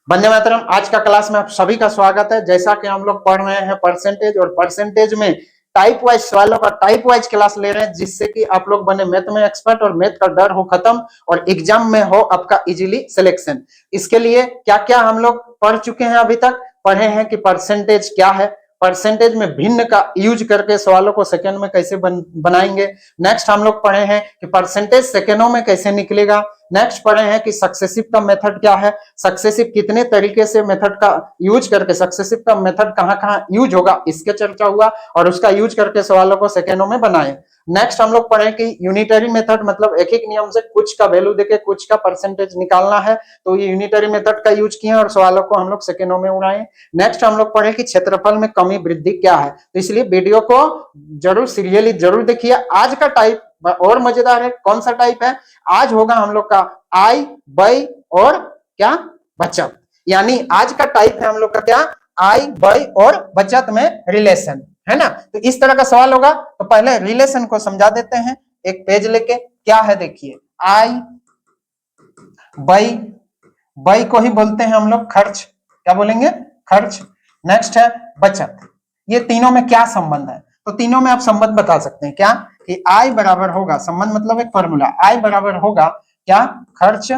वंदे मातरम। आज का क्लास में आप सभी का स्वागत है। जैसा कि हम लोग पढ़ रहे हैं परसेंटेज, और परसेंटेज में टाइप वाइज सवालों का टाइप वाइज क्लास ले रहे हैं, जिससे कि आप लोग बने मैथ में एक्सपर्ट और मैथ का डर हो खत्म और एग्जाम में हो आपका इजीली सिलेक्शन। इसके लिए क्या क्या हम लोग पढ़ चुके हैं, अभी तक पढ़े हैं कि परसेंटेज क्या है, परसेंटेज में भिन्न का यूज करके सवालों को सेकंड में कैसे बनाएंगे। नेक्स्ट हम लोग पढ़े हैं कि परसेंटेज सेकंडों में कैसे निकलेगा। नेक्स्ट पढ़े हैं कि सक्सेसिव का मेथड क्या है, सक्सेसिव कितने तरीके से मेथड का यूज करके सक्सेसिव का मेथड कहां कहां यूज होगा, इसके चर्चा हुआ और उसका यूज करके सवालों को सेकंडों में बनाए। नेक्स्ट हम लोग पढ़े कि यूनिटरी मेथड मतलब एक एक नियम से कुछ का वैल्यू देके कुछ का परसेंटेज निकालना है, तो ये यूनिटरी मेथड का यूज किए और सवालों को हम लोग सेकंडों में उड़ाए। नेक्स्ट हम लोग पढ़े कि क्षेत्रफल में कमी वृद्धि क्या है, तो इसलिए वीडियो को जरूर सीरियली जरूर देखिए। आज का टाइप और मजेदार है। कौन सा टाइप है? आज होगा हम लोग का आय, व्यय और क्या बचत, यानी आज का टाइप है हम लोग का क्या, आय, व्यय और बचत में रिलेशन, है ना। तो इस तरह का सवाल होगा। तो पहले रिलेशन को समझा देते हैं एक पेज लेके। क्या है देखिए, आय, व्यय, व्यय को ही बोलते हैं हम लोग खर्च, क्या बोलेंगे, खर्च। नेक्स्ट है बचत। ये तीनों में क्या संबंध है? तो तीनों में आप संबंध बता सकते हैं क्या, कि आय बराबर होगा, संबंध मतलब एक फॉर्मूला, आय बराबर होगा क्या, खर्च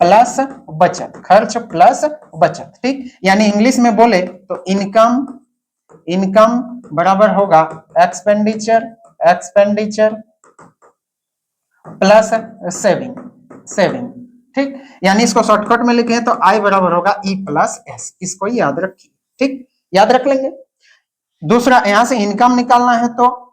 प्लस बचत, खर्च प्लस बचत, ठीक। यानी इंग्लिश में बोले तो इनकम बराबर होगा एक्सपेंडिचर, एक्सपेंडिचर प्लस सेविंग, ठीक। यानी इसको शॉर्टकट में लिखे तो आई बराबर होगा ई प्लस एस, इसको याद रखिए, ठीक, याद रख लेंगे। दूसरा, यहां से इनकम निकालना है तो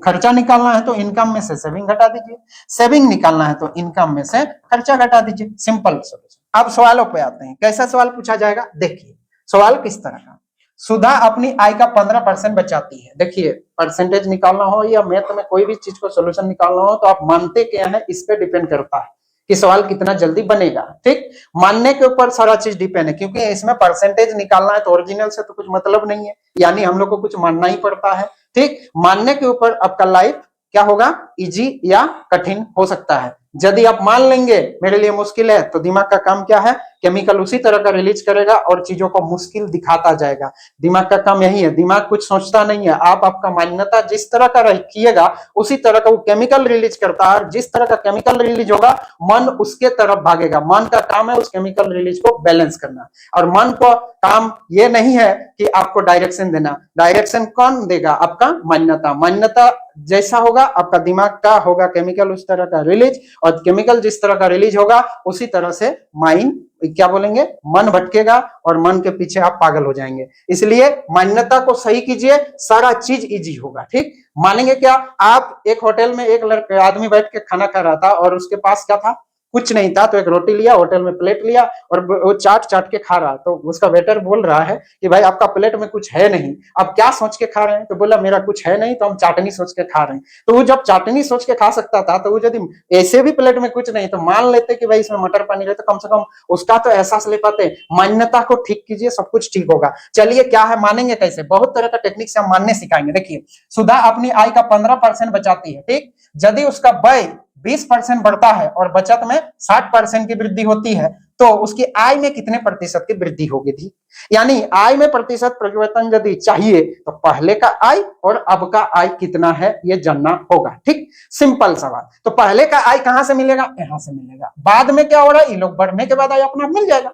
खर्चा निकालना है तो इनकम में से सेविंग घटा दीजिए, सेविंग निकालना है तो इनकम में से खर्चा घटा दीजिए, सिंपल सॉल्यूशन। अब सवालों पे आते हैं, कैसा सवाल पूछा जाएगा। देखिए सवाल किस तरह का, सुधा अपनी आय का 15% बचाती है। देखिए परसेंटेज निकालना हो या मैथ में कोई भी चीज को सोल्यूशन निकालना हो तो आप मानते क्या है, इस पे डिपेंड करता है कि सवाल कितना जल्दी बनेगा, ठीक। मानने के ऊपर सारा चीज डिपेंड है, क्योंकि इसमें परसेंटेज निकालना है तो ओरिजिनल से तो कुछ मतलब नहीं है, यानी हम लोग को कुछ मानना ही पड़ता है, ठीक। मानने के ऊपर आपका लाइफ क्या होगा, इजी या कठिन हो सकता है। यदि आप मान लेंगे मेरे लिए मुश्किल है, तो दिमाग का काम क्या है, केमिकल उसी तरह का रिलीज करेगा और चीजों को मुश्किल दिखाता जाएगा। दिमाग का काम यही है, दिमाग कुछ सोचता नहीं है, आप आपका मान्यता जिस तरह का रखिएगा उसी तरह का वो केमिकल रिलीज करता है, और जिस तरह का केमिकल रिलीज होगा मन उसके तरफ भागेगा। मन का काम है उस केमिकल रिलीज को बैलेंस करना, और मन को काम ये नहीं है कि आपको डायरेक्शन देना। डायरेक्शन कौन देगा, आपका मान्यता। मान्यता जैसा होगा आपका दिमाग का होगा केमिकल उस तरह का रिलीज, और केमिकल जिस तरह का रिलीज होगा उसी तरह से माइंड क्या बोलेंगे, मन भटकेगा और मन के पीछे आप पागल हो जाएंगे। इसलिए मान्यता को सही कीजिए, सारा चीज इजी होगा, ठीक। मानेंगे क्या, आप एक होटल में एक लड़का आदमी बैठ के खाना खा रहा था और उसके पास क्या था, कुछ नहीं था, तो एक रोटी लिया, होटल में प्लेट लिया और वो चाट चाट के खा रहा। तो उसका वेटर बोल रहा है कि भाई आपका प्लेट में कुछ है नहीं, आप क्या सोच के खा रहे हैं, तो बोला मेरा कुछ है नहीं, तो हम चाटनी सोच के खा रहे हैं। तो वो जब चाटनी सोच के खा सकता था, तो वो यदि ऐसे भी प्लेट में कुछ नहीं तो मान लेते कि भाई इसमें मटर पनीर है, तो कम से कम उसका तो एहसास ले पाते। मान्यता को ठीक कीजिए, सब कुछ ठीक होगा। चलिए क्या है, मानेंगे कैसे, बहुत तरह का टेक्निक से हम मानने सिखाएंगे। देखिए सुधा अपनी आय का 15% बचाती है, ठीक। यदि उसका व्यय 20% बढ़ता है और बचत में 60% की वृद्धि होती है, तो उसकी आय में कितने प्रतिशत की वृद्धि होगी थी। यानी आय में प्रतिशत परिवर्तन यदि चाहिए तो पहले का आय और अब का आय कितना है ये जानना होगा, ठीक। सिंपल सवाल। तो पहले का आय कहां से मिलेगा, यहां से मिलेगा। बाद में क्या हो रहा है, ये लोग बढ़ने के बाद आय अपना मिल जाएगा।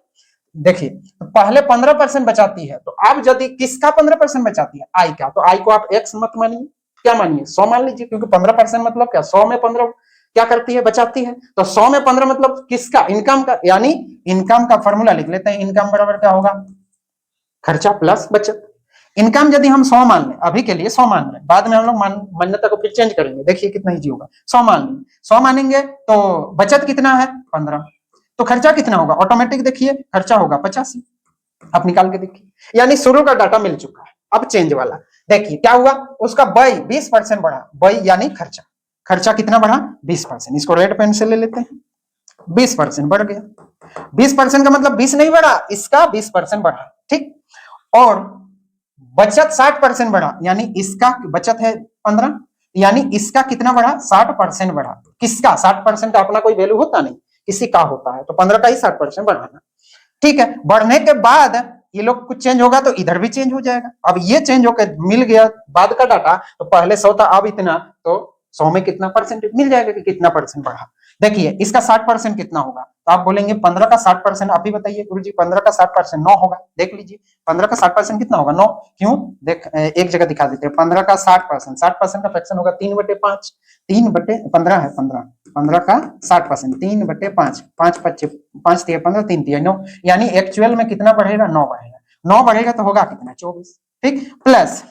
देखिए तो पहले 15% बचाती है, तो अब यदि किसका 15% बचाती है, आय का, तो आय को आप एक्स मत मानिए, क्या मानिए, 100 मान लीजिए, क्योंकि 15% मतलब क्या, 100 में 15 क्या करती है, बचाती है। तो 100 में 15 मतलब किसका, इनकम का। यानी इनकम का फॉर्मूला लिख लेते हैं, इनकम बराबर क्या होगा, खर्चा प्लस बचत। इनकम यदि हम 100 मान लें, अभी के लिए 100 मान लें, बाद में हम लोग मान्यता को फिर चेंज करेंगे। देखिए कितना इजी होगा, 100 मान लें, 100 मानेंगे तो बचत कितना है, 15। तो खर्चा कितना होगा, ऑटोमेटिक देखिए खर्चा होगा 85। आप निकाल के देखिए, यानी शुरू का डाटा मिल चुका है। अब चेंज वाला देखिए क्या हुआ, उसका व्यय 20% बढ़ा, व्यय यानी खर्चा, खर्चा कितना बढ़ा, 20%। इसको रेड पेन से ले लेते हैं, 20% बढ़ गया। 20% का मतलब 20 नहीं बढ़ा, इसका 20% बढ़ा, ठीक। और बचत 60% बढ़ा, यानी इसका बचत है 15, यानी इसका कितना बढ़ा, 60% बढ़ा। किसका 60% का अपना कोई वैल्यू होता नहीं, किसी का होता है, तो 15 का ही 60% बढ़ाना। ठीक है, बढ़ने के बाद ये लोग कुछ चेंज होगा तो इधर भी चेंज हो जाएगा। अब ये चेंज होकर मिल गया बाद का डाटा, तो पहले 100 था अब इतना, तो 100 में कितना परसेंटेज मिल जाएगा कि कितना परसेंट बढ़ा। देखिए इसका 60% कितना होगा, तो आप बोलेंगे 15 का 60%, आप ही बताइए गुरुजी 15 का 60% 9 होगा। देख लीजिए 15 का 60% कितना होगा 9। क्यों, देख एक जगह दिखा देते हैं। 15 का 60%, 60% का फ्रैक्शन होगा 3/5, 3/15 है 15, 15 का 60%, 3/5, 5 तिया 15, 3 तिया 9, यानी एक्चुअल में कितना बढ़ेगा 9 बढ़ेगा। 9 बढ़ेगा तो होगा कितना 24, ठीक। प्लस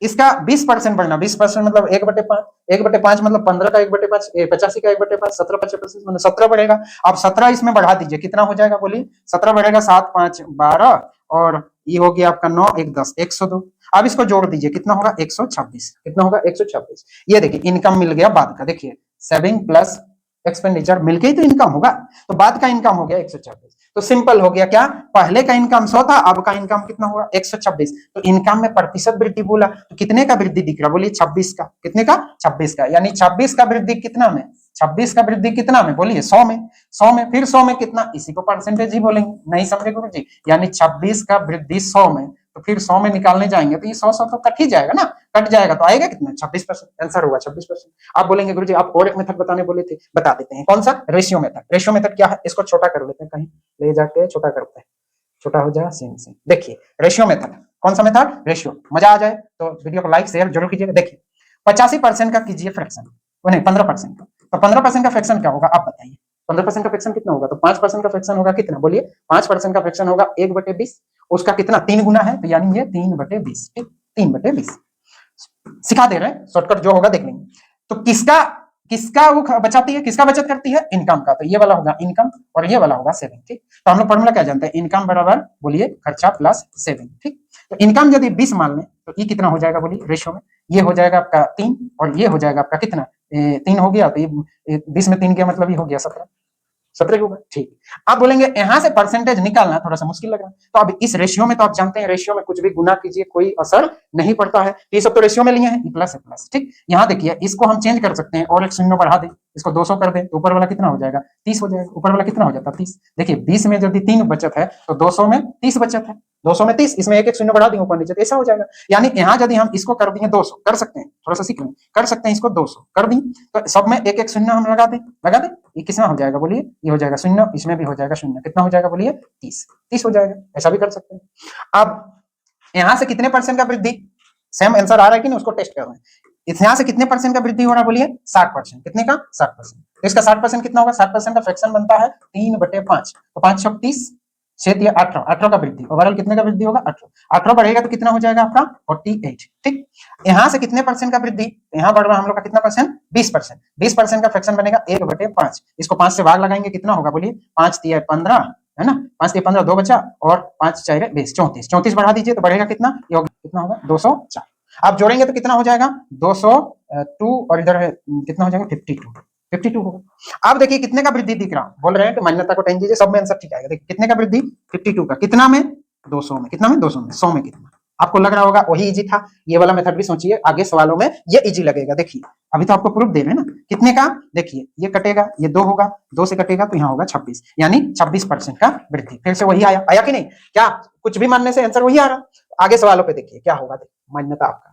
इसका 20% बढ़ना, 20% मतलब 1/5, 1/5 मतलब 15 का 1/5, 85 का 1/5, 17 25 मतलब 17 बढ़ेगा। अब 17 इसमें बढ़ा दीजिए, कितना हो जाएगा बोलिए, 17 बढ़ेगा 7 5 12, और ये हो गया आपका 9 1 10, 102। अब इसको जोड़ दीजिए, कितना होगा 126, कितना होगा 126। ये देखिए इनकम मिल गया बाद का, देखिए सेविंग प्लस एक्सपेंडिचर मिलके ही तो इनकम होगा, तो बाद का इनकम हो गया 126। तो सिंपल हो गया, क्या पहले का इनकम 100 था, अब का इनकम कितना हुआ 126। तो इनकम में प्रतिशत वृद्धि बोला, तो कितने का वृद्धि दिख रहा, बोलिए 26 का, कितने का 26 का, यानी 26 का वृद्धि कितना में, 26 का वृद्धि कितना में बोलिए 100 में, 100 में, फिर 100 में कितना, इसी को परसेंटेज ही बोलेंगे, नहीं समझे गुरु जी, यानी 26 का वृद्धि 100 में, तो फिर 100 में निकालने जाएंगे तो ये 100 तो कट ही जाएगा ना, कट जाएगा तो आएगा कितना 26%, आंसर होगा 26%। आप बोलेंगे गुरुजी आप और एक मेथड बताने बोले थे, बता देते हैं, कौन सा, रेशियो मेथड। रेशियो मेथड क्या है, इसको छोटा कर लेते हैं, कहीं ले जाके छोटा करते हैं, छोटा हो जाएगा सेम सेम। देखिए रेशियो मेथड, कौन सा मेथड, रेशियो। मजा आ जाए तो वीडियो को लाइक शेयर जरूर कीजिएगा। देखिए 85% का कीजिए फ्रैक्शन, नहीं 15% का, तो 15% का फ्रैक्शन क्या होगा आप बताइए, 15% का फ्रैक्शन कितना होगा, तो 5% का फ्रैक्शन होगा कितना बोलिए, 5% का फ्रैक्शन होगा 1/20, उसका कितना 3 गुना है, तो यानी ये 3/20, ठीक 3/20। सिखा दे रहे हैं, शॉर्टकट जो होगा देख लेंगे। तो किसका किसका वो बचाती है, किसका बचत करती है, इनकम का, तो ये वाला होगा इनकम और ये वाला होगा सेविंग, ठीक। तो हम लोग फॉर्मूला क्या जानते हैं, इनकम बराबर बोलिए खर्चा प्लस सेविंग, ठीक। तो इनकम यदि 20 मान लें तो ये कितना हो जाएगा बोलिए रेशियो में, ये हो जाएगा आपका 3 और ये हो जाएगा आपका कितना 3 हो गया, तो ये 20 में 3 गया मतलब ये हो गया 17, 17 होगा, ठीक। आप बोलेंगे यहां से परसेंटेज निकालना थोड़ा सा मुश्किल लग रहा है, तो अब इस रेशियो में तो आप जानते हैं रेशियो में कुछ भी गुना कीजिए कोई असर नहीं पड़ता है, ये सब तो रेशियो में लिए हैं, प्लस है प्लस, ठीक। यहाँ देखिए इसको हम चेंज कर सकते हैं और एक शून्य बढ़ा दें, इसको 200 कर दें तो ऊपर वाला कितना हो जाएगा 30 हो जाएगा, ऊपर वाला कितना हो जाता है 30। देखिए 20 में यदि 3 बचत है तो 200 में 30 बचत है, 200 में 30, इसमें एक एक शून्य बढ़ा दें ऊपर नीचे, तो ऐसा हो जाएगा। यानी यहाँ यदि हम इसको कर दिए 200, कर सकते हैं थोड़ा सा सीख लें, कर सकते हैं इसको 200 कर दी, तो सब में एक एक शून्य हम लगा दें, लगा दें, ये कितना हो जाएगा बोलिए, ये हो जाएगा शून्य, इसमें भी हो जाएगा शून्य, कितना हो जाएगा बोलिए 30, 30 हो जाएगा, ऐसा भी कर सकते हैं। अब यहां से कितने परसेंट का वृद्धि, सेम आंसर आ रहा है कि नहीं उसको टेस्ट कर रहे हैं। यहां से कितने परसेंट का वृद्धि हो रहा है बोलिए 60%, कितने का 60%, तो इसका 60% कितना होगा, 60% का फ्रैक्शन बनता है 3/5, तो 5 छक 30, 6 दिया 18, 18 का वृद्धि, ओवरऑल कितने का वृद्धि होगा 18, 18 बढ़ेगा तो कितना हो जाएगा आपका 48, ठीक। यहां से कितने परसेंट का वृद्धि, यहाँ बढ़ रहा हम लोग का कितना परसेंट 20%, 20% का फ्रैक्शन बनेगा 1/5, इसको 5 से भाग लगाएंगे कितना होगा बोलिए, 5 तिया 15 है ना, 5 तिया 15 2 बचा और 5 4 20, 34, 34 बढ़ा दीजिए तो बढ़ेगा कितना, ये होगा कितना होगा 204। आप जोड़ेंगे तो कितना हो जाएगा 202 और इधर है कितना हो जाएगा 52, 52 होगा। आप देखिए कितने का वृद्धि दिख रहा, बोल रहे हैं कि मान्यता को टेन दीजिए, सब में आंसर ठीक आएगा। देखिए कितने का वृद्धि 52 का, कितना में 200 में, कितना में 200 में, 100 में कितना, आपको लग रहा होगा वही इजी था, ये वाला मेथड भी सोचिए आगे सवालों में ये इजी लगेगा। देखिए अभी तो आपको प्रूफ दे रहे हैं ना, कितने का, देखिए ये कटेगा ये 2 होगा, 2 से कटेगा तो यहाँ होगा 26, यानी 26% का वृद्धि, फिर से वही आया, आया कि नहीं, क्या कुछ भी मानने से आंसर वही आ रहा। आगे सवालों पे देखिए क्या होगा, मान्यता आपका,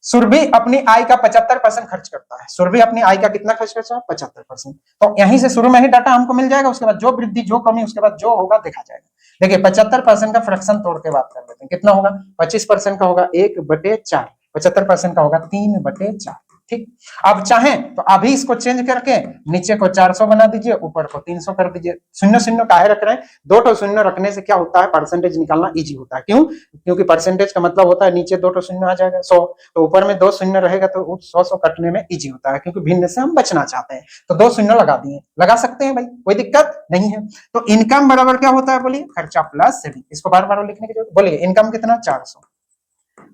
सुरभि अपनी आय का 75% खर्च करता है, सुरभि अपनी आय का कितना खर्च करता है 75%, तो यहीं से शुरू में ही डाटा हमको मिल जाएगा, उसके बाद जो वृद्धि जो कमी उसके बाद जो होगा देखा जाएगा। देखिए 75% का फ्रैक्शन तोड़ के बात कर लेते हैं, कितना होगा 25% का होगा 1/4, 75% का होगा 3/4, ठीक। अब चाहें तो अभी इसको चेंज करके नीचे को 400 बना दीजिए, ऊपर को 300 कर दीजिए। शून्य शून्य काहे रख रहे हैं, 2 तो शून्य रखने से क्या होता है परसेंटेज निकालना इजी होता है, क्यों, क्योंकि परसेंटेज का मतलब होता है नीचे 2 तो शून्य आ जाएगा 100, तो ऊपर में 2 शून्य रहेगा तो 100 कटने में इजी होता है, क्योंकि भिन्न से हम बचना चाहते हैं, तो 2 शून्य लगा दिए, लगा सकते हैं भाई, कोई दिक्कत नहीं है। तो इनकम बराबर क्या होता है बोलिए खर्चा प्लस सेविंग, इसको बार बार लिखने की जरूरत, बोलिए इनकम कितना 400,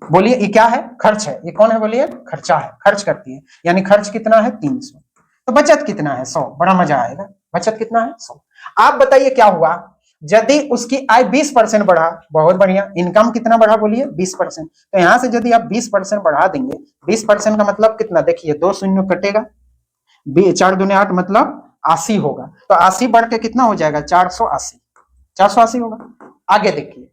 बोलिए ये क्या है खर्च है, ये कौन है बोलिए खर्चा है, खर्च करती है, यानी खर्च कितना है 300, तो बचत कितना है 100, बड़ा मजा आएगा, बचत कितना है 100। आप बताइए क्या हुआ यदि उसकी आय 20% बढ़ा, बहुत बढ़िया, इनकम कितना बढ़ा बोलिए 20%, तो यहां से यदि आप 20% बढ़ा देंगे, 20% का मतलब कितना, देखिए 2 शून्य कटेगा, 4 दूने 8 मतलब 80 होगा, तो 80 बढ़ के कितना हो जाएगा 480, 480 होगा। आगे देखिए,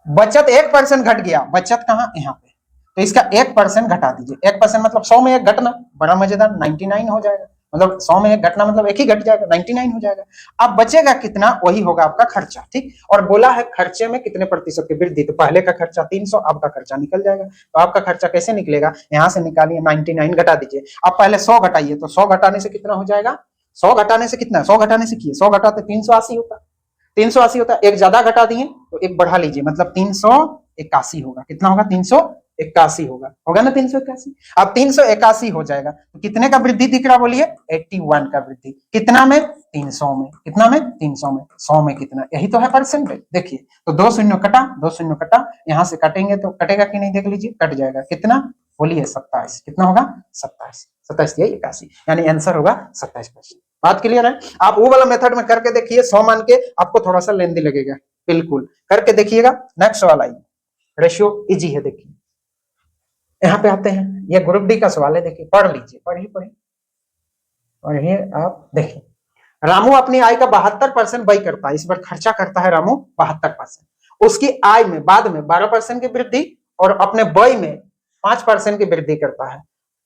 बचत 1% घट गया, बचत कहाँ, यहाँ पे, तो इसका 1% घटा दीजिए। 1% मतलब 100 में एक घटना, बड़ा मजेदार, 99 हो जाएगा। मतलब 100 में एक घटना मतलब एक ही घट जाएगा, 99 हो जाएगा। अब बचेगा कितना, वही होगा आपका खर्चा, ठीक। और बोला है खर्चे में कितने प्रतिशत की वृद्धि, तो पहले का खर्चा 300, अब का खर्चा निकल जाएगा। तो आपका खर्चा कैसे निकलेगा, यहाँ से निकालिए, 99 घटा दीजिए। अब पहले 100 घटाइए, तो 100 घटाने से कितना हो जाएगा, 100 घटाने से कितना, 100 घटाने से किए, 100 घटाते 380 होता, 380 होता है। एक ज्यादा घटा दिए तो एक बढ़ा लीजिए, मतलब 381 होगा। कितना होगा, 381 होगा ना, 381। अब 381 हो जाएगा तो कितने का वृद्धि दिख रहा, बोलिए 81 का वृद्धि। कितना में, 300 में। कितना में, 300 में। 100 में कितना, यही तो है परसेंटेज। देखिए तो 2 शून्य कटा, 2 शून्य कटा, यहां से काटेंगे तो कटेगा कि नहीं, देख लीजिए, कट जाएगा। कितना, बोलिए 27। कितना होगा, 27। 27 या 81, यानी आंसर होगा 27%। बात क्लियर है। आप वो वाला मेथड में करके देखिए, 100 मान के, आपको थोड़ा सा लेंदी लगेगा, बिल्कुल करके देखिएगा। नेक्स्ट सवाल आइए, रेशियो इजी है, देखिए यहाँ पे आते हैं, ये ग्रुप डी का सवाल है, देखिए पढ़ लीजिए, पढ़िए आप। देखिए, रामू अपनी आय का 72% व्यय करता है, इस बार खर्चा करता है रामू 72%। उसकी आय में बाद में 12% की वृद्धि और अपने व्यय में 5% की वृद्धि करता है,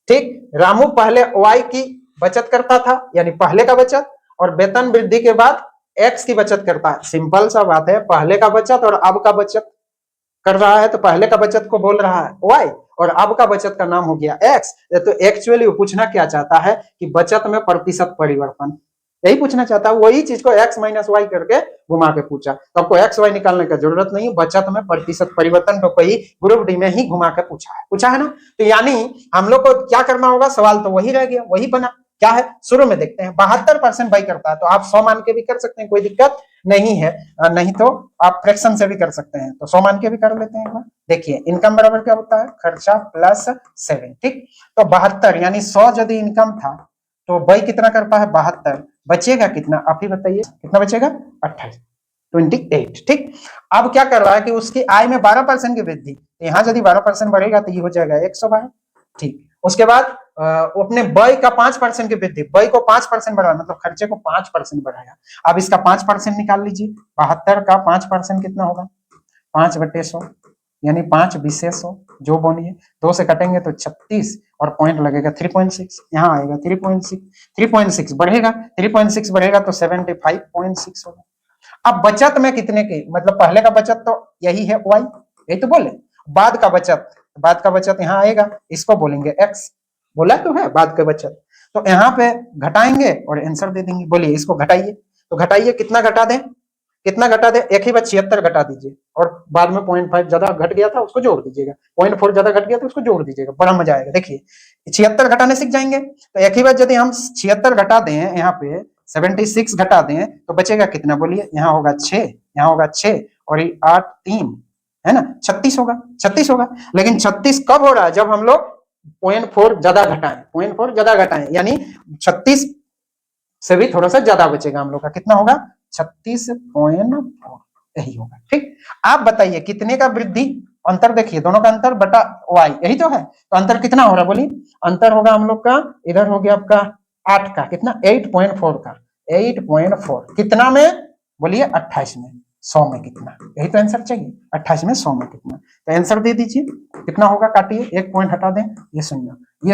ठीक। रामू पहले वाई की बचत करता था, यानी पहले का बचत, और वेतन वृद्धि के बाद एक्स की बचत करता है। सिंपल सा बात है, पहले का बचत और अब का बचत कर रहा है, तो पहले का बचत को बोल रहा है वाई, और अब का बचत का नाम हो गया एक्स। तो एक्चुअली वो पूछना क्या चाहता है कि बचत में प्रतिशत परिवर्तन, यही पूछना चाहता है। वही चीज को एक्स माइनस वाई करके घुमा के पूछा, तो आपको एक्स वाई निकालने का जरूरत नहीं, बचत में प्रतिशत परिवर्तन तो कोई ग्रुप डी में ही घुमा के पूछा है ना। तो यानी हम लोग को क्या करना होगा, सवाल तो वही रह गया, वही बना। क्या है, शुरू में देखते हैं, 72% भाई करता है, तो आप 100 मान के भी कर सकते हैं, कोई दिक्कत नहीं है। नहीं तो आप फ्रैक्शन से भी कर सकते हैं, तो 100 मान के भी कर लेते हैं। देखिए इनकम बराबर क्या होता है, खर्चा प्लस 7, ठीक। तो 72 यानी 100 यदि इनकम था तो भाई कितना करता है, 72, बचेगा कितना, आप ही बताइए, कितना बचेगा, 28, ठीक। अब क्या कर रहा है कि उसकी आय में 12% की वृद्धि, यहाँ यदि 12% बढ़ेगा तो ये हो जाएगा 112, ठीक। उसके बाद अपने व्यय का 5% की वृद्धि, व्यय को 5% बढ़ाया, मतलब खर्चे को 5% बढ़ाया। अब इसका 5% निकाल लीजिए, 72 का 5% कितना होगा, 5/100, यानी 5 विशेष 100, जो बोलिए 2 से कटेंगे तो 36, और पॉइंट लगेगा 3.6, यहाँ आएगा 3.6 बढ़ेगा, 3.6 बढ़ेगा तो 75.6 होगा। अब बचत में कितने की, मतलब पहले का बचत तो यही है वाई, यही तो बोले, बाद का बचत यहाँ आएगा, इसको बोलेंगे एक्स, बोला तो है बाद का बचत, तो यहाँ पे घटाएंगे और आंसर दे देंगे। बोलिए इसको घटाइए, तो घटाइए, कितना घटा दें, एक ही बार 76 घटा दीजिए, और बाद में 0.5 ज्यादा घट गया था उसको जोड़ दीजिएगा, 0.4 ज्यादा घट गया तो उसको जोड़ दीजिएगा, बड़ा मजा आएगा। देखिए 76 घटाने सीख जाएंगे, तो एक ही बार यदि हम 76 घटा दें, यहाँ पे 76 घटा दें तो बचेगा कितना, बोलिए, यहाँ होगा 6, यहाँ होगा 6, और ये 8 3 है ना, 36 होगा। लेकिन 36 कब हो रहा है, जब हम लोग 0.4 ज्यादा घटाएं, यानी 36 से भी थोड़ा सा ज्यादा बचेगा हम लोग का, कितना होगा, 36.4, यही होगा, ठीक। आप बताइए कितने का वृद्धि, अंतर देखिए, दोनों का अंतर बटा वाई, यही तो है, तो अंतर कितना हो रहा है, बोलिए, अंतर होगा हम लोग का, इधर हो गया आपका 8 का, कितना, 8.4 का, 8.4 कितना में, बोलिए 28 में, 100 में कितना, यही तो आंसर चाहिए, 28 में 100 में कितना, तो आंसर दे दीजिए, कितना होगा, काटिए, एक पॉइंट हटा दें, ये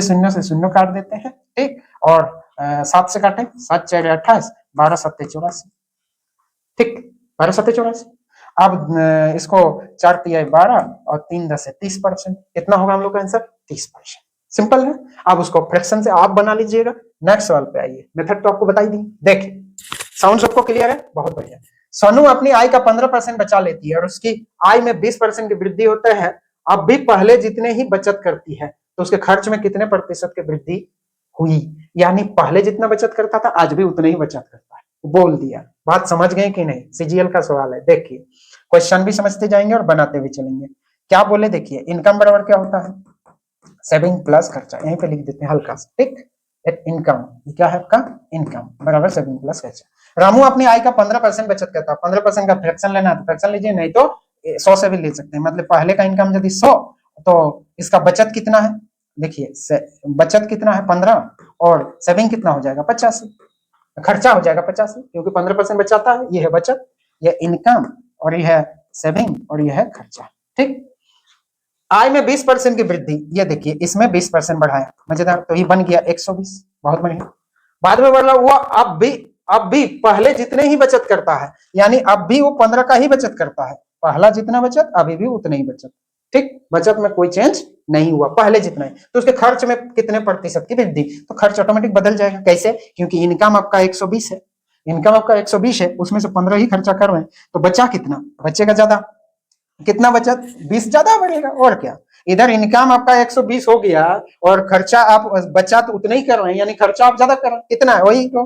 शून्य से शून्य काट देते हैं, ठीक। और 7 से काटे, 7 4 28, 12 7 84, ठीक, 12 7 84। अब इसको 4 तिया 12 और 3 10 30%, कितना होगा हम लोग का आंसर, 30%। सिंपल है। अब उसको फ्रैक्शन से आप बना लीजिएगा। नेक्स्ट सवाल पे आइए, मेथड तो आपको बताई दी, देखिए साउंड सबको क्लियर है, बहुत बढ़िया। सोनू अपनी आय का 15% बचा लेती है और उसकी आय में 20% की वृद्धि होता है, अब भी पहले जितने ही बचत करती है, तो उसके खर्च में कितने प्रतिशत की वृद्धि हुई, यानी पहले जितना बचत करता था आज भी उतने ही बचत करता है, बोल दिया। बात समझ गए कि नहीं, सीजीएल का सवाल है, देखिए क्वेश्चन भी समझते जाएंगे और बनाते भी चलेंगे। क्या बोले, देखिए इनकम बराबर क्या होता है, सेविंग प्लस खर्चा, यहीं पे लिख देते हैं हल्का सा, ठीक। इनकम, क्या है आपका, इनकम बराबर सेविंग प्लस खर्चा। रामू अपनी आय का 15% बचत करता है, 15% का फ्रैक्शन लेना है तो फ्रैक्शन लीजिए, नहीं तो 100 से भी ले सकते हैं, मतलब पहले का इनकम यदि 100 तो इसका बचत कितना है, देखिए बचत कितना है 15, और सेविंग कितना हो जाएगा 85, खर्चा हो जाएगा 85 क्योंकि 15% बचाता है। ये है बचत, ये इनकम और ये है सेविंग और ये है खर्चा। ठीक, आय में 20% की वृद्धि, ये देखिए इसमें 20% बढ़ाया, मजेदार। तो ये बन गया 120, बहुत बढ़िया। बाद में बढ़ा हुआ, अब भी पहले जितने ही बचत करता है, यानी अब भी वो 15 का ही बचत करता है। पहला जितना बचत अभी भी उतना ही बचत। ठीक, बचत में कोई चेंज नहीं हुआ, पहले जितना ही। तो उसके खर्च में कितने प्रतिशत की वृद्धि, तो खर्च ऑटोमेटिक बदल जाएगा। कैसे, क्योंकि इनकम आपका 120 है, इनकम आपका 120 है, उसमें से 15 ही खर्चा कर रहे हैं, तो बचा कितना, बचेगा ज्यादा। कितना बचत, 20 ज्यादा बढ़ेगा, और क्या। इधर इनकम आपका 120 हो गया और खर्चा आप बचत उतना ही कर रहे हैं, यानी खर्चा आप ज्यादा कर रहे हैं। कितना है, वही तो,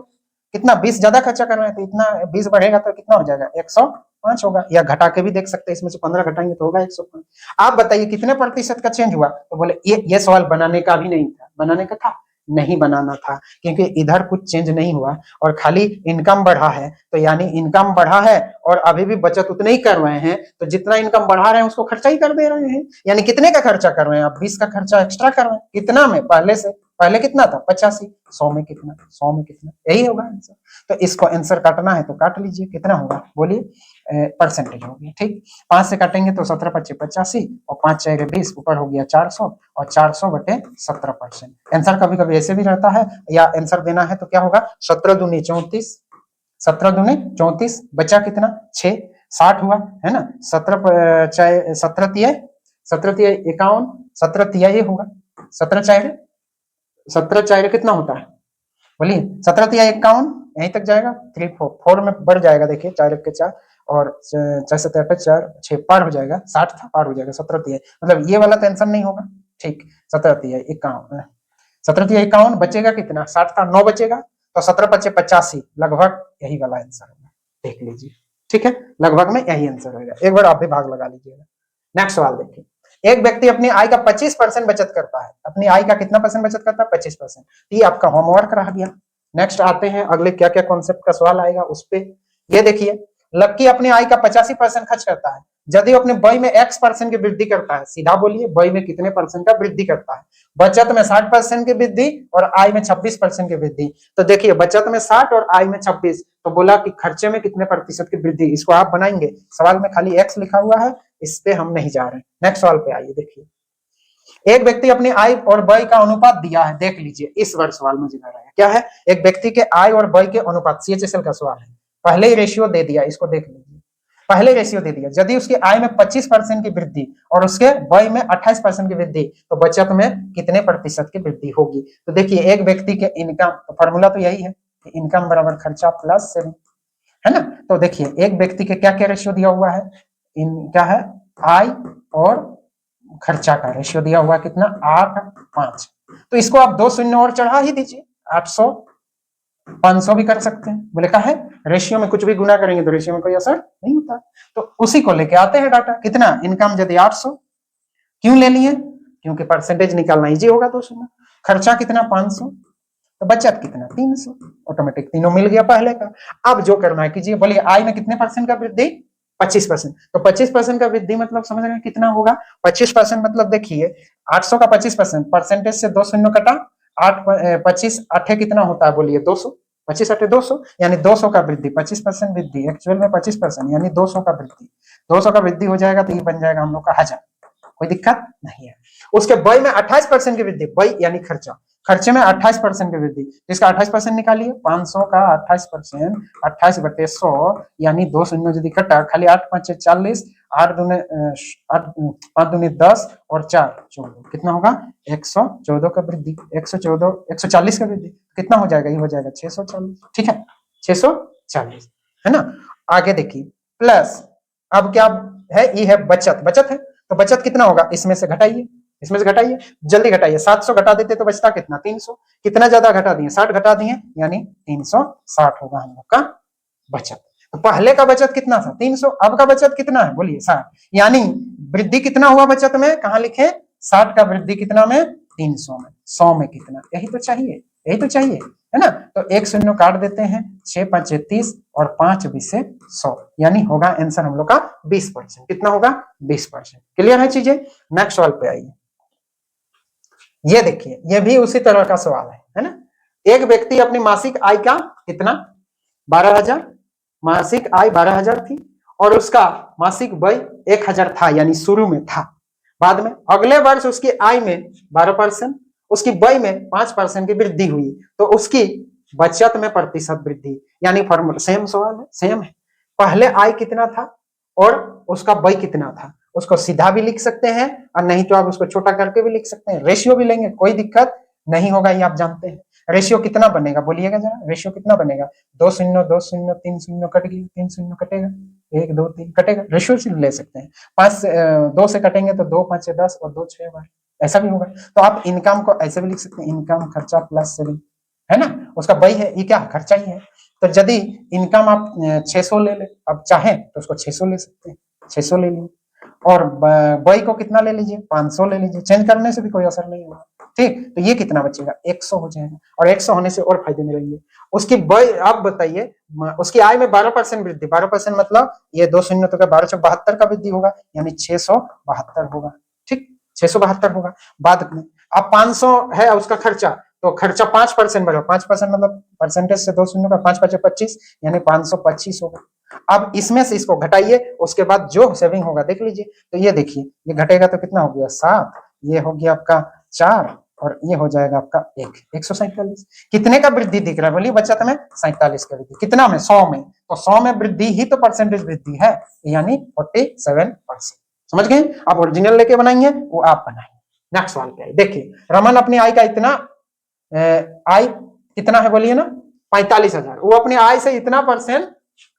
कितना 20 ज्यादा खर्चा कर रहे हैं, तो इतना 20 बढ़ेगा तो कितना हो जाएगा, 105 होगा। या घटा के भी देख सकते हैं, इसमें से 15 घटाएंगे तो होगा 105। आप बताइए कितने प्रतिशत का चेंज हुआ, तो बोले ये सवाल बनाने का भी नहीं था, बनाने का था नहीं, बनाना था, क्योंकि इधर कुछ चेंज नहीं हुआ और खाली इनकम बढ़ा है। तो यानी इनकम बढ़ा है और अभी भी बचत उतने ही कर रहे हैं, तो जितना इनकम बढ़ा रहे हैं उसको खर्चा ही कर दे रहे हैं। यानी कितने का खर्चा कर रहे हैं आप, 20 का खर्चा एक्स्ट्रा कर रहे हैं। कितना में, पहले से, पहले कितना था 85, 100 में कितना, 100 में कितना, यही होगा आंसर। तो इसको आंसर काटना है तो काट लीजिए, कितना होगा बोलिए, परसेंटेज हो गया। ठीक, 5 से काटेंगे तो 17 25 85 और 5 4 20, ऊपर हो गया 400 और 400 बटे 17%। आंसर कभी कभी ऐसे भी रहता है, या आंसर देना है तो क्या होगा, 17 दूनी 34, 17 दूनी 34, बचा कितना 6, 60 हुआ है ना। 17 तिया 51, 17 तिया ये होगा, 17 4 कितना होता है बोलिए, 17 तिया 51, यहीं तक जाएगा। 3 4 में बढ़ जाएगा, देखिए 4 1 के 4 और 4 7 8 4 6 पार हो जाएगा, 60 था पार हो जाएगा। 17 तिया मतलब ये वाला टेंशन नहीं होगा। ठीक, 17 तिया 51, 17 तिया 51, बचेगा कितना, 60 था, 9 बचेगा, तो 17 25 85, लगभग यही वाला आंसर होगा, देख लीजिए। ठीक है, लगभग में यही आंसर होगा, एक बार आप भी भाग लगा लीजिएगा। नेक्स्ट सवाल देखिए, एक व्यक्ति अपनी आय का 25% बचत करता है, अपनी आय का कितना परसेंट बचत करता है, 25%। ये आपका होमवर्क रह गया। नेक्स्ट आते हैं अगले, क्या क्या कॉन्सेप्ट का सवाल आएगा उस पे। ये देखिए, लक्की अपनी आय का 85% खर्च करता है, यदि अपने व्यय में X% की वृद्धि करता है। सीधा बोलिए, व्यय में कितने परसेंट का वृद्धि करता है, बचत में 60% की वृद्धि और आय में 26% की वृद्धि। तो देखिए, बचत में 60 और आय में 26, तो बोला कि खर्चे में कितने प्रतिशत की वृद्धि, इसको आप बनाएंगे। सवाल में खाली X लिखा हुआ है, इस पे हम नहीं जा रहे। नेक्स्ट सवाल पे आइए, देखिए, एक व्यक्ति अपनी आय और व्यय का अनुपात दिया है, देख लीजिए इस बार सवाल में जिला रहा है, क्या है, एक व्यक्ति के आय और व्यय के अनुपात, CHSL का सवाल है। पहले ही रेशियो दे दिया, इसको देख लीजिए, पहले रेशियो दे दिया। यदि उसकी आय में 25% की वृद्धि और उसके व्यय में 28% की वृद्धि, तो बचत में कितने प्रतिशत की वृद्धि होगी। तो देखिए, एक व्यक्ति के इनकम, तो फॉर्मूला तो यही है, इनकम बराबर खर्चा प्लस सेविंग, है ना। तो देखिए, एक व्यक्ति के क्या क्या रेशियो दिया हुआ है, क्या है, आय और खर्चा का रेशियो दिया हुआ कितना, 8 5। तो इसको आप 2 शून्य और चढ़ा ही दीजिए, 800 500 भी कर सकते हैं। बोले का है, रेशियो में कुछ भी गुना करेंगे तो रेशियो में कोई असर नहीं होता। तो उसी को लेके आते हैं डाटा, कितना इनकम यदि 800, क्यों ले लिए, क्योंकि परसेंटेज निकालना इजी होगा 2 शून्य। खर्चा कितना 500, तो बचत कितना 300, ऑटोमेटिक तीनों मिल गया पहले का। अब जो करना है कीजिए, बोलिए आय में कितने परसेंट का वृद्धि, 25%। तो 25% का वृद्धि मतलब समझ रहे हैं कितना होगा, 25% मतलब देखिए, 800 का 25%, परसेंटेज से 2 शून्य कटा, 8 25 8 कितना होता है बोलिए, 200, 25 8 200, यानी 200 का वृद्धि, 25% वृद्धि, एक्चुअल में 25%, यानी 200 का वृद्धि, 200 का वृद्धि हो जाएगा तो ये बन जाएगा हम लोग का 1000, कोई दिक्कत नहीं है। उसके व्यय में 28% की वृद्धि, व्यय यानी खर्चा, खर्चे में 28% की वृद्धि, इसका 28% निकालिए, 500 का 28%, 28 बटे 100, यानी 2 शून्य यदि कटा, खाली 8 5 40, 8 दूने 5 दूने 10 और 4 14, कितना होगा 114 का वृद्धि, 114 140 का वृद्धि, कितना हो जाएगा, ये हो जाएगा 640। ठीक है, 640 है ना। आगे देखिए, प्लस, अब क्या है, ये है बचत, बचत है तो बचत कितना होगा, इसमें से घटाइए, इसमें से घटाइए, जल्दी घटाइए। 700 घटा देते तो बचता कितना 300, कितना ज्यादा घटा दिए 60 घटा दिए, यानी 360 होगा हम लोग का बचत। तो पहले का बचत कितना था 300, अब का बचत कितना है बोलिए 60, यानी वृद्धि कितना हुआ बचत में, कहां लिखे, 60 का वृद्धि कितना में, 300 में, 100 में कितना, यही तो चाहिए, यही तो चाहिए, है ना। तो 1 शून्य काट देते हैं, 6 5 30 और 5 20 से 100, यानी होगा आंसर हम लोग का 20%, कितना होगा 20%। क्लियर है चीजें। नेक्स्ट सवाल पे आइए, ये देखिए, ये भी उसी तरह का सवाल है ना। एक व्यक्ति अपनी मासिक आय का कितना 12,000, मासिक आय 12,000 थी और उसका मासिक व्यय 1,000 था, यानी शुरू में था। बाद में अगले वर्ष उसकी आय में 12%, उसकी व्यय में 5% की वृद्धि हुई, तो उसकी बचत में प्रतिशत वृद्धि, यानी फॉर्मूला सेम सवाल है, सेम है। पहले आय कितना था और उसका व्यय कितना था, उसको सीधा भी लिख सकते हैं और नहीं तो आप उसको छोटा करके भी लिख सकते हैं, रेशियो भी लेंगे, कोई दिक्कत नहीं होगा, ये आप जानते हैं। रेशियो कितना बनेगा बोलिएगा जरा, रेशियो कितना बनेगा? 2 शून्य 2 शून्य 3 शून्य कट गया, 3 शून्य कटेगा, 1 2 3 कटेगा, रेशियो से ले सकते हैं। 2 से कटेंगे तो 2 5 10 और 2 6 12, ऐसा भी होगा। तो आप इनकम को ऐसे भी लिख सकते हैं, इनकम खर्चा प्लस सेविंग, है ना, उसका व्यय है, ये क्या खर्चा ही है। तो यदि इनकम आप 600 ले ले, अब चाहे तो उसको 600 ले सकते हैं, 600 ले लीजिए, और व्यय को कितना ले लीजिए, 500 ले लीजिए, चेंज करने से भी कोई असर नहीं होगा। ठीक, तो ये कितना बचेगा, 100 हो जाएगा, और 100 होने से और फायदे मिलेंगे। उसकी व्यय, आप बताइए, उसकी आय में 12% वृद्धि, 12% मतलब ये 2 शून्य तो 12 चौक 72 का वृद्धि होगा, यानी 672 होगा। ठीक, 672 होगा। बाद में अब 500 है उसका खर्चा, तो खर्चा 5% बढ़ा, 5% मतलब परसेंटेज से 2 शून्य का 5 5 25, यानी 525 होगा। अब इसमें से इसको घटाइए, उसके बाद जो सेविंग होगा देख लीजिए। तो ये देखिए, ये घटेगा तो कितना हो गया 7, ये हो गया आपका 4, और ये हो जाएगा आपका 147। कितने का वृद्धि दिख रहा है बोलिए बचत में? 47 का वृद्धि। कितना में? 100 में। तो 100 में वृद्धि ही तो परसेंटेज वृद्धि है, यानी 47%। समझ गए? आप ओरिजिनल लेके बनाएंगे, वो आप बनाएंगे। नेक्स्ट सवाल पे देखिए, रमन अपनी आय का इतना आय कितना है बोलिए ना, 45,000, वो अपनी आय से इतना परसेंट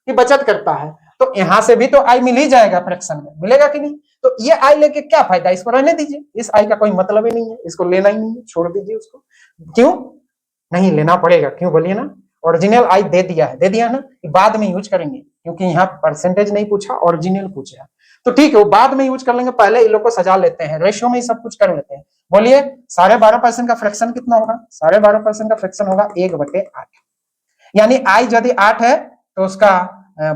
की बचत करता है, तो यहां से भी तो आय मिल ही जाएगा, फ्रैक्शन में मिलेगा कि नहीं? तो ये आय लेके क्या फायदा, इसको रहने दीजिए, इस आय का कोई मतलब ही नहीं है, इसको लेना ही नहीं है, छोड़ दीजिए उसको। क्यों नहीं लेना पड़ेगा, क्यों बोलिए ना? ओरिजिनल आय दे दिया है, दे दिया ना, बाद में यूज करेंगे, क्योंकि यहाँ परसेंटेज नहीं पूछा, ओरिजिनल पूछा। तो ठीक है, वो बाद में यूज कर लेंगे, पहले इन लोग को सजा लेते हैं, रेशियो में ही सब कुछ कर लेते हैं। बोलिए 12.5% का फ्रैक्शन कितना होगा? 12.5% का फ्रैक्शन होगा 1/8, यानी आय यदि 8 है तो उसका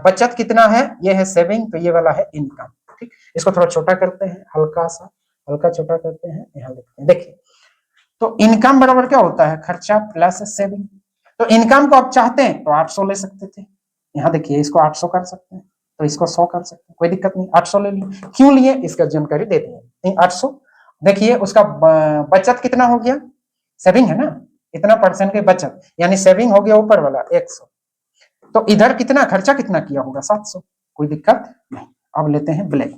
बचत कितना है, ये है सेविंग, तो ये वाला है इनकम। ठीक, इसको थोड़ा छोटा करते हैं, हल्का सा, हल्का छोटा करते हैं, यहाँ लिखते हैं। देखिए, तो इनकम बराबर क्या होता है, खर्चा प्लस सेविंग। तो इनकम को आप चाहते हैं तो 800 ले सकते थे, यहाँ देखिए, इसको 800 कर सकते हैं, तो इसको 100 कर सकते हैं, कोई दिक्कत नहीं, 800 ले लिए। क्यों लिए इसका जानकारी देते हैं। 800, देखिए उसका बचत कितना हो गया, सेविंग है ना, इतना परसेंट की बचत, यानी सेविंग हो गया ऊपर वाला 100, तो इधर कितना खर्चा कितना किया होगा, 700, कोई दिक्कत नहीं। अब लेते हैं ब्लैक,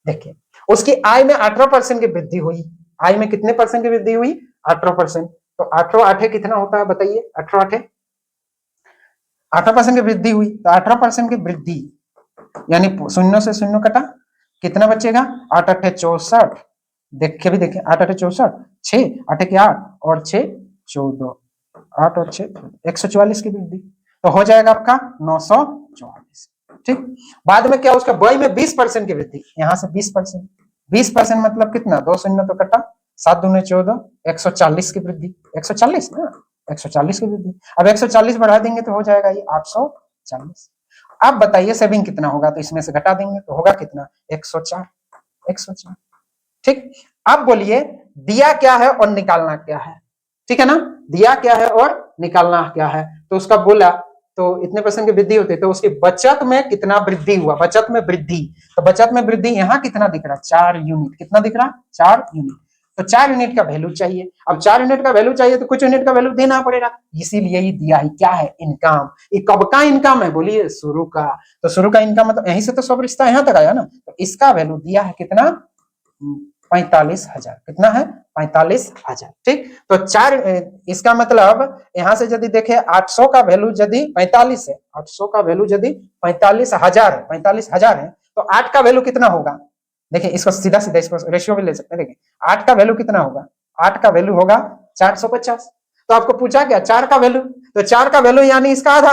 देखिए उसकी आय में 18% की वृद्धि हुई, आय में कितने परसेंट की वृद्धि हुई, 18%। तो 18 कितना होता है बताइए, 18% की वृद्धि हुई, तो 18% की वृद्धि, यानी शून्य से शून्य कटा, कितना बचेगा, 8 8 64, देखे भी देखे, 8 8 64, 6 8 के 8 और 6 14, 8 और 6 144 की वृद्धि, तो हो जाएगा आपका 944। ठीक, बाद में क्या, उसका व्यय में 20% की वृद्धि, यहां से 20%, 20% मतलब कितना, 2 शून्य तो कटा, 7 दूने 14, 140 की वृद्धि, 140 ना, 140 की वृद्धि। अब 140 बढ़ा देंगे तो हो जाएगा ये 840। अब बताइए सेविंग कितना होगा, तो इसमें से घटा देंगे तो होगा कितना, 104, 104। ठीक, अब बोलिए दिया क्या है और निकालना क्या है, ठीक है ना, दिया क्या है और निकालना क्या है। तो उसका बोला तो इतने परसेंट की वृद्धि होती है, तो उसकी बचत में कितना वृद्धि हुआ, बचत में वृद्धि, तो बचत में वृद्धि यहाँ कितना दिख रहा, 4 यूनिट, कितना दिख रहा, 4 यूनिट। तो 4 यूनिट का वैल्यू चाहिए, अब 4 यूनिट का वैल्यू चाहिए तो कुछ यूनिट का वैल्यू देना पड़ेगा, इसीलिए ही दिया है, क्या है, इनकम। ये कब का इनकम है बोलिए, शुरू का। तो शुरू का इनकम मतलब यहीं से तो सब रिश्ता यहाँ तक आया ना, तो इसका वैल्यू दिया है कितना, 45,000, कितना है, 45,000। ठीक, तो 4, इसका मतलब यहां से यदि देखे 800 का वैल्यू यदि 45 है, 800 का वैल्यू यदि 45,000 है, 45,000 है, तो 8 का वैल्यू कितना होगा, देखिए इसको सीधा सीधा इसको रेशियो भी ले सकते हैं। देखिए 8 का वैल्यू कितना होगा, 8 का वैल्यू होगा 450। तो आपको पूछा क्या 4 का वैल्यू, तो 4 का वैल्यू यानी इसका आधा,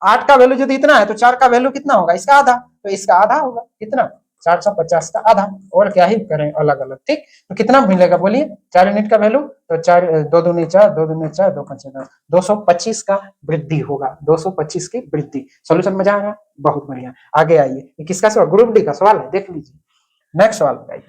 8 का वैल्यू यदि इतना है तो 4 का वैल्यू कितना होगा, इसका आधा, तो इसका आधा होगा, कितना, 450 का आधा, और क्या ही करें अलग अलग। ठीक, तो कितना मिलेगा बोलिए, 4 यूनिट का वैल्यू, तो 4 2 दूनी 4, 2 दूनी 4, 2 5 10, 225 का वृद्धि होगा, 225 की वृद्धि। सॉल्यूशन मजा आ रहा है, बहुत बढ़िया। आगे आइए, ये किसका सवाल, ग्रुप डी का सवाल है, देख लीजिए। नेक्स्ट सवाल पे आइए।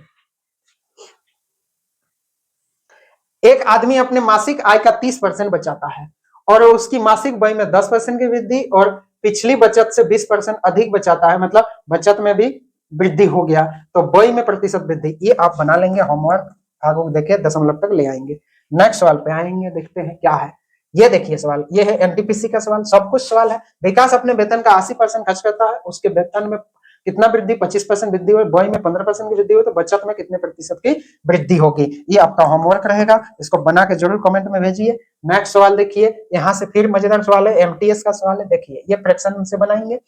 एक आदमी अपने मासिक आय का 30% बचाता है और उसकी मासिक व्यय में 10% की वृद्धि और पिछली बचत से 20% अधिक बचाता है, मतलब बचत में भी वृद्धि हो गया, तो व्यय में प्रतिशत वृद्धि। ये आप बना लेंगे, होमवर्क आगे देखे दशमलव तक ले आएंगे। नेक्स्ट सवाल पे आएंगे, देखते हैं क्या है। ये देखिए सवाल, ये है एनटीपीसी का सवाल, सब कुछ सवाल है। विकास अपने वेतन का 80% खर्च करता है, उसके वेतन में कितना वृद्धि, 25% वृद्धि हुई, व्यय में 15% की वृद्धि हुई, तो बचत में कितने प्रतिशत की वृद्धि होगी। ये आपका होमवर्क रहेगा, इसको बना के जरूर कमेंट में भेजिए। नेक्स्ट सवाल देखिए, यहाँ से फिर मजेदार सवाल है, एमटीएस का सवाल है। देखिए ये फ्रैक्शन से बनाएंगे।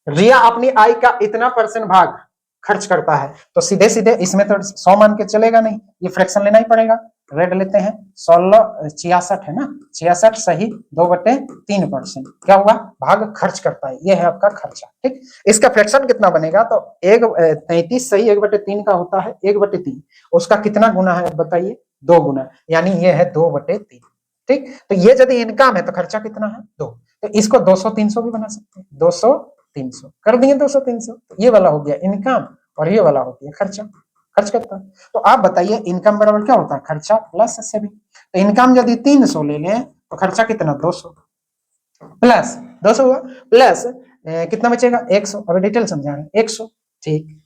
रिया अपनी आय का इतना परसेंट भाग खर्च करता है, तो सीधे सीधे इसमें तो 100 मान के चलेगा नहीं, ये फ्रैक्शन लेना ही पड़ेगा। रेड लेते हैं, 66 है ना, 66 सही 2/3%। क्या हुआ, भाग खर्च करता है, ये है आपका खर्चा। ठीक, इसका फ्रैक्शन कितना बनेगा, तो 33 सही 1/3 का होता है, 1/3 उसका कितना गुना है बताइए, 2 गुना, यानी ये है 2/3। ठीक, तो ये यदि इनकम है तो खर्चा कितना है, 2, तो इसको 200-300 भी बना सकते हैं, 200-300 कर दिए, 200-300, ये वाला हो गया इनकम और ये वाला हो गया खर्चा, खर्च करता है। तो आप बताइए इनकम बराबर क्या होता है, खर्चा प्लस सेविंग। तो इनकम यदि 300 ले लें तो खर्चा कितना, 200 प्लस 200 हुआ, प्लस कितना बचेगा, 100। अभी डिटेल समझा रहे हैं, 100। ठीक,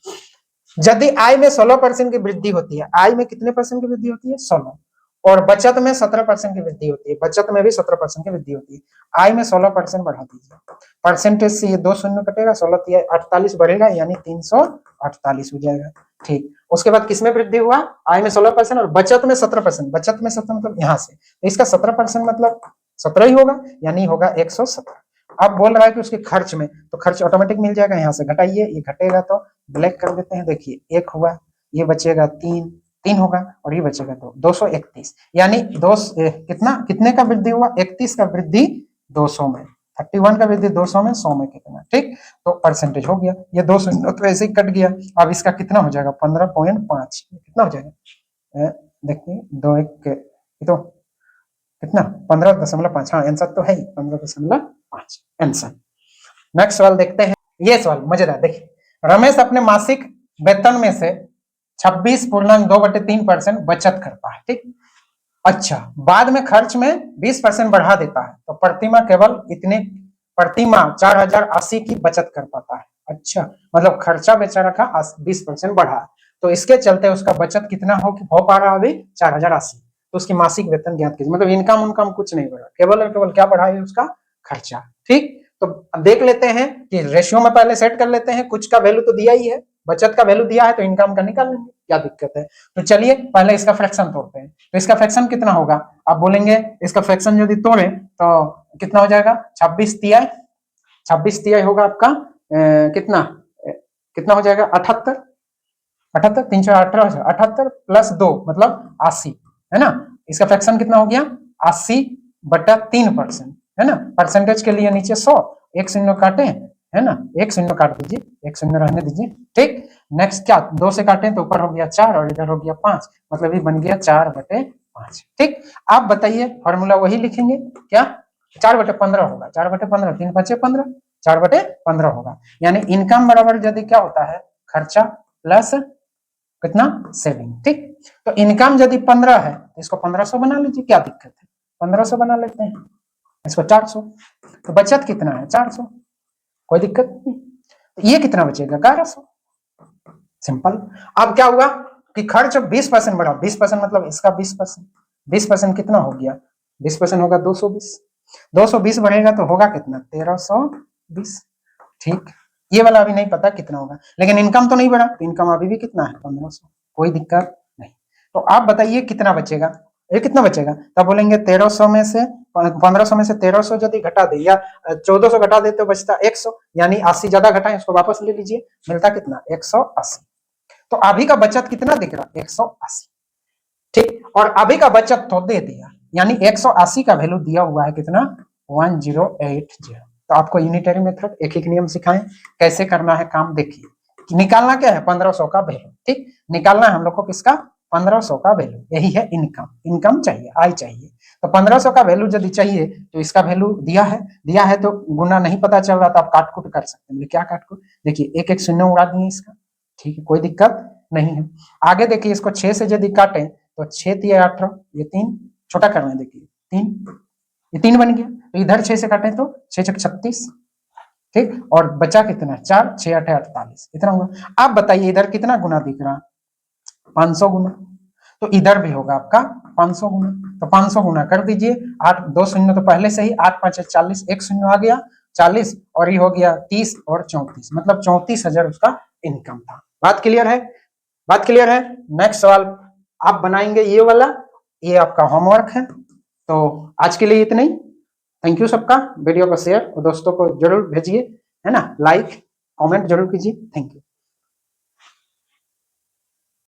यदि आय में 16% की वृद्धि होती है, आय में कितने परसेंट की वृद्धि होती है, 16, और बचत में 17% की वृद्धि होती है, बचत में भी 17% की वृद्धि होती है। आय में 16% बढ़ा दीजिए, परसेंटेज से ये 2 शून्य कटेगा, 16 48 बढ़ेगा, यानी 348 हो जाएगा। ठीक, उसके बाद किसमें वृद्धि हुआ, आय में 16% और बचत में 17%, बचत में 17 मतलब यहाँ से, तो इसका 17% मतलब 17 ही होगा, यानी होगा 117। अब बोल रहा है कि उसके खर्च में, तो खर्च ऑटोमेटिक मिल जाएगा, यहाँ से घटाइए, ये घटेगा तो ब्लैक कर देते हैं। देखिए 1 हुआ, ये बचेगा 3 होगा, और ये बचेगा 231, यानी कितना, कितने का वृद्धि हुआ, 31 का वृद्धि 200 में, 31 का वृद्धि 200 में, 100 में कितना। ठीक, तो परसेंटेज हो गया, ये 200 तो ऐसे ही कट गया। अब इसका कितना हो जाएगा, 15.5, कितना हो जाएगा, देखिए 2 1 तो कितना, 15.5। हाँ आंसर तो है ही 15.5 आंसर। नेक्स्ट सवाल देखते हैं, ये सवाल मजेदार। देखिए, रमेश अपने मासिक वेतन में से 26.2/3% बचत करता है। ठीक, अच्छा, बाद में खर्च में 20% बढ़ा देता है, तो प्रतिमा केवल इतने, प्रतिमा 4080 की बचत कर पाता है। अच्छा, मतलब खर्चा बेचारा का 20% बढ़ा, तो इसके चलते उसका बचत कितना हो पा रहा अभी, 4080, तो उसकी मासिक वेतन ज्ञात कीजिए। मतलब इनकम उनकम कुछ नहीं बढ़ा, केवल और केवल क्या बढ़ा है, उसका खर्चा। ठीक, तो देख लेते हैं कि रेशियो में पहले सेट कर लेते हैं, कुछ का वैल्यू तो दिया ही है, बचत का वैल्यू दिया है, तो इनकम का निकाल लेंगे, क्या दिक्कत है। तो चलिए पहले इसका फ्रैक्शन तोड़ते हैं, तो इसका फ्रैक्शन कितना होगा, आप बोलेंगे इसका फ्रैक्शन यदि तोड़े तो कितना हो जाएगा, 26 तिहाई होगा आपका कितना, कितना हो जाएगा, 78, 318 78 प्लस 2 मतलब 80, है ना। इसका फ्रैक्शन कितना हो गया, 80/3%, है ना। परसेंटेज के लिए नीचे 100, 1 शून्य काटे, है ना, 1 शून्य काट दीजिए, 1 शून्य रहने दीजिए। ठीक, नेक्स्ट क्या, 2 से काटे तो ऊपर हो गया 4 और इधर हो गया 5, मतलब ये बन गया 4/5। ठीक, आप बताइए फॉर्मूला वही लिखेंगे क्या, 4/15 होगा, 4/15, 3 5 15, 4/15 होगा, यानी इनकम बराबर यदि क्या होता है, खर्चा प्लस कितना, सेविंग। ठीक, तो इनकम यदि 15 है तो इसको 1500 बना लीजिए, क्या दिक्कत है, 1500 बना लेते हैं, इसको 400, तो बचत कितना है, 400, कोई दिक्कत नहीं। तो ये कितना बचेगा, 1100, सिंपल। अब क्या हुआ कि खर्च 20% बढ़ा, 20% मतलब इसका 20%, 20% कितना हो गया, 20% होगा 220, 220 बढ़ेगा तो होगा कितना, 1320। ठीक, ये वाला अभी नहीं पता कितना होगा, लेकिन इनकम तो नहीं बढ़ा, तो इनकम अभी भी कितना है, 1500, कोई दिक्कत नहीं। तो आप बताइए कितना बचेगा, ये कितना बचेगा, तब बोलेंगे 1300 में से 1500 में से 1300 यदि घटा दे या 1400 घटा दे तो बचता 100, यानी 80 ज्यादा घटाएं, इसको वापस ले लीजिए, मिलता कितना, 180। तो अभी का बचत कितना दिख रहा, 180। ठीक, और अभी का बचत तो दे दिया, यानी 180 का वैल्यू दिया हुआ है कितना, 1080। तो आपको यूनिटरी मेथड एक एक नियम सिखाएं कैसे करना है काम। देखिए निकालना क्या है, 1500 का वैल्यू। ठीक, निकालना है हम लोग को किसका, 1500 का वैल्यू, यही है इनकम, इनकम चाहिए, आय चाहिए। तो 1500 का वैल्यू यदि चाहिए तो इसका वैल्यू दिया है तो गुना नहीं पता चल रहा तो आप काट कुट कर सकते हैं। क्या काट कुट, देखिए 1 1 शून्य उड़ा दिए इसका, ठीक है, कोई दिक्कत नहीं है। आगे देखिए इसको 6 से यदि काटें तो 6 3 18, ये 3 छोटा करना है, देखिए 3, ये 3 बन गया, तो इधर 6 से काटे तो 6 छक 36, ठीक, और बचा कितना 4, 6 8 48, इतना होगा। आप बताइए इधर कितना गुना दिख रहा, 500 गुना, तो इधर भी होगा आपका 500 गुना, तो 500 गुना कर दीजिए, 8 2 शून्य तो पहले से ही, 8 5 40, एक शून्य आ गया 40, और ये हो गया 30 और 34, मतलब 34,000 उसका इनकम था। बात क्लियर है? बात क्लियर है? नेक्स्ट सवाल आप बनाएंगे ये वाला, ये आपका होमवर्क है। तो आज के लिए इतना ही। थैंक यू सबका, वीडियो को शेयर और दोस्तों को जरूर भेजिए, है ना, लाइक कमेंट जरूर कीजिए। Thank you.